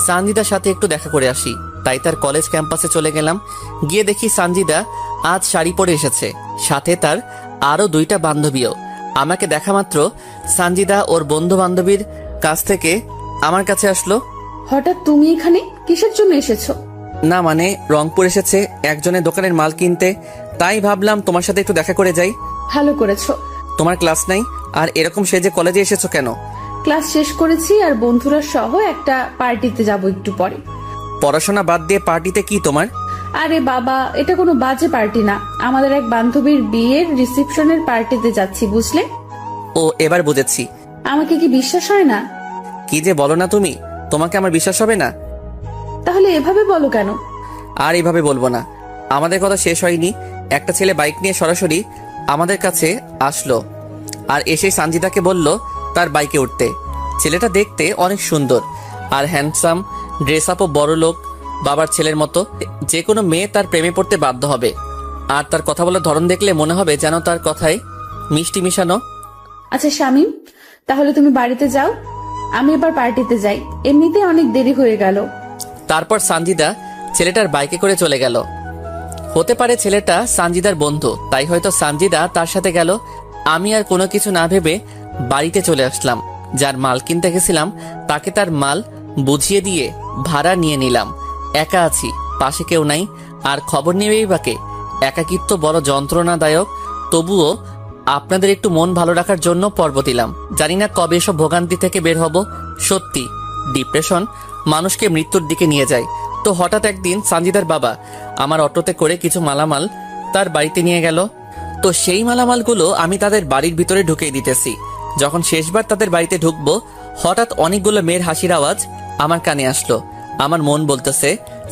সানজিদার সাথে একটু দেখা করে আসি। তাই তার কলেজ ক্যাম্পাসে চলে গেলাম। গিয়ে দেখি সানজিদা আজ শাড়ি পরে এসেছে, সাথে তার আরো 2টা বান্ধবীও। আমাকে দেখা মাত্র সানজিদা ওর বন্ধু বান্ধবীর কাছ থেকে আমার কাছে আসলো। হঠাৎ তুমি এখানে কিসের জন্য এসেছো? না মানে রংপুর এসেছে একজনের দোকানের মাল কিনতে, তাই ভাবলাম তোমার সাথে একটু দেখা করে যাই। ভালো করেছো। তোমার ক্লাস নাই আর এরকম সেজে কলেজে এসেছো কেন? ক্লাস শেষ করেছি আর বন্ধুরা সহ একটা পার্টিতে যাব একটু পরে। পড়াশোনা বাদ দিয়ে পার্টিতে কি তোমার? আরে বাবা, এটা কোনো বাজে পার্টি না, আমাদের এক বান্ধবীর বিয়ের রিসেপশনের পার্টিতে যাচ্ছি, বুঝলে? ও এবার বুঝেছি। আমাকে কি বিশ্বাস হয় না? কি যে বলো না তুমি, তোমাকে আমার বিশ্বাস হবে না? তাহলে এভাবে বলো কেন? আর এভাবে বলবো না। আমাদের কথা শেষ হয়নি, একটা ছেলে বাইক নিয়ে সরাসরি আমাদের কাছে আসলো আর এসে সানজিদাকে বলল তার বাইকে উঠতে। ছেলেটা দেখতে অনেক সুন্দর আর হ্যান্ডসাম, ড্রেস আপও বড় লোক বাবার ছেলের মতো। যে কোনো মেয়ে তার প্রেমে পড়তে বাধ্য হবে। আর তার কথা বলার ধরন দেখলে মনে হবে যেন তার কথায় মিষ্টি মিশানো। আচ্ছা শামীম, তাহলে তুমি বাড়িতে যাও, আমি এবার পার্টিতে যাই, এমনিতে অনেক দেরি হয়ে গেল। তারপর সানজিদা ছেলেটার বাইকে করে চলে গেল। হতে পারে ছেলেটা সানজিদার বন্ধু, তাই হয়তো সানজিদা তার সাথে গেল। আমি আর কোনো কিছু না ভেবে বাড়িতে চলে আসলাম। যার মাল কিনতে গেছিলাম তাকে তার মাল বুঝিয়ে দিয়ে ভাড়া নিয়ে নিলাম। একা আছি, পাশে কেউ নাই, আর খবর নেবেই বাকে। একাকিত্ব বড় যন্ত্রণাদায়ক, তবুও আপনাদের একটু মন ভালো রাখার জন্য পর্ব দিলাম। জানি না কবে এসব ভোগান্তি থেকে বের হব। সত্যি ডিপ্রেশন মানুষকে মৃত্যুর দিকে নিয়ে যায়। তো হঠাৎ একদিন সানজিদার বাবা আমার অটোতে করে কিছু মালামাল তার বাড়িতে নিয়ে গেল। তো সেই মালামালগুলো আমি তাদের বাড়ির ভিতরে ঢুকিয়ে দিতেছি। যখন শেষবার তাদের বাড়িতে ঢুকবো, হঠাৎ অনেকগুলো মেয়ের হাসির আওয়াজ আমার কানে আসলো। আমার মন বলতেছে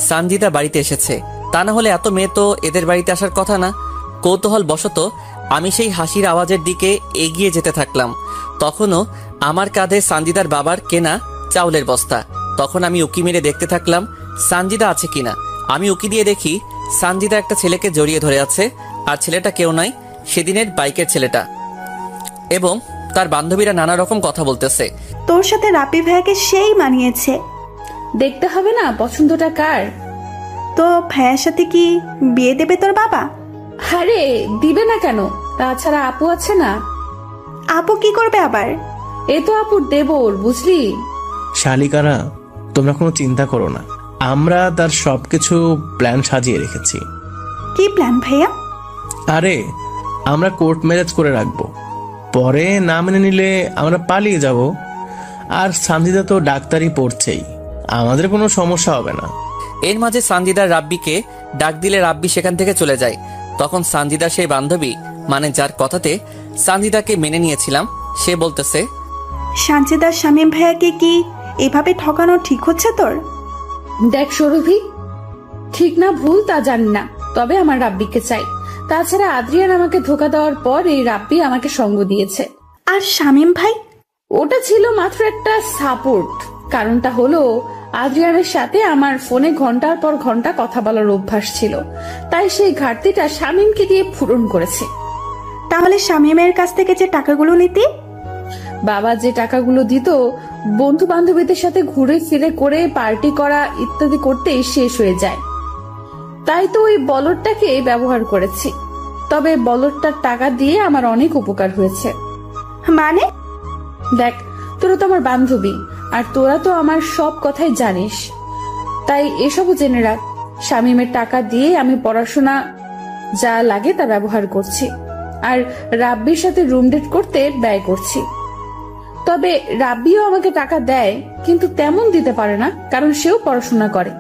সানজিদা বাড়িতে এসেছে, তা না হলে এত মেয়ে তো এদের বাড়িতে আসার কথা না। কৌতূহল বশত আমি সেই হাসির আওয়াজের দিকে এগিয়ে যেতে থাকলাম। তখনও আমার কাঁধে সানজিদার বাবার কেনা চাউলের বস্তা। তখন আমি উকি মেরে দেখতে থাকলাম সানজিদা আছে কিনা। আমি উকি দিয়ে দেখি সানজিদা একটা ছেলেকে জড়িয়ে ধরে আছে, আর ছেলেটা কেউ নয়, সেদিনের বাইকের ছেলেটা। এবং তার বান্ধবীরা নানা রকম কথা বলতেছে। তোর সাথে রাপি ভাইয়াকে সেই মানিয়েছে। দেখতে হবে না পছন্দটা কার। তো ভাইয়ার সাথে কি বিয়ে দেবে তোর বাবা? আরে দিবে না কেন, তাছাড়া আপু আছে না। আপু কি করবে আবার? এ তো আপুর দেবর, বুঝলি? শালিকারা, তোমরা কোনো চিন্তা করো না, আমরা তার সবকিছু প্ল্যান সাজিয়ে রেখেছি। কি প্ল্যান ভাইয়া? আরে আমরা কোর্ট ম্যারেজ করে রাখবো, পরে না মেনে নিলে আমরা পালিয়ে যাব। আর সানজিদা তো ডাক্তারি পড়ছেই, আমাদের কোনো সমস্যা হবে না। এর মাঝে সানজিদার রাব্বিকে ডাক দিলে রাব্বি সেখান থেকে চলে যায়। তখন সানজিদার সেই বান্ধবী, মানে যার কথাতে সানজিদাকে মেনে নিয়েছিলাম, সে বলতেছে, সানজিদার শামীম ভাইয়াকে কি এভাবে ঠকানো ঠিক হচ্ছে তোর? দেখ সৌরভী, ঠিক না ভুল তা জানি না, তবে আমার রাব্বিকে চাই। তাছাড়া আদ্রিয়ান আমাকে ধোকা দেওয়ার পর এই রাব্বি আমাকে সঙ্গ দিয়েছে। আর শামীম ভাই? ওটা ছিল মাত্র একটা সাপোর্ট। কারণটা হলো আদ্রিয়ানের সাথে আমার ফোনে ঘন্টার পর ঘন্টা কথা বলার অভ্যাস ছিল, তাই সেই ঘাটতিটা শামীমকে দিয়ে পূরণ করেছে। তাহলে শামীমের কাছ থেকে যে টাকাগুলো নিতি? বাবা যে টাকাগুলো দিত বন্ধু বান্ধবীদের সাথে ঘুরে ফিরে করে পার্টি করা ইত্যাদি করতেই শেষ হয়ে যায়, তাই তো ওই বলদটাকে ব্যবহার করেছি। তবে বলদটার টাকা দিয়ে আমার অনেক উপকার হয়েছে। মানে? দেখ, তোরা তো আমার বান্ধবী, আর তোরা তো আমার সব কথাই জানিস, তাই এসবও জেনে রাখ। শামীমের টাকা দিয়ে আমি পড়াশোনা যা লাগে তা ব্যবহার করছি, আর রাব্বির সাথে রুম ডেট করতে ব্যয় করছি। তবে রাব্বিও আমাকে টাকা দেয়, কিন্তু তেমন দিতে পারে না, কারণ সেও পড়াশোনা করে।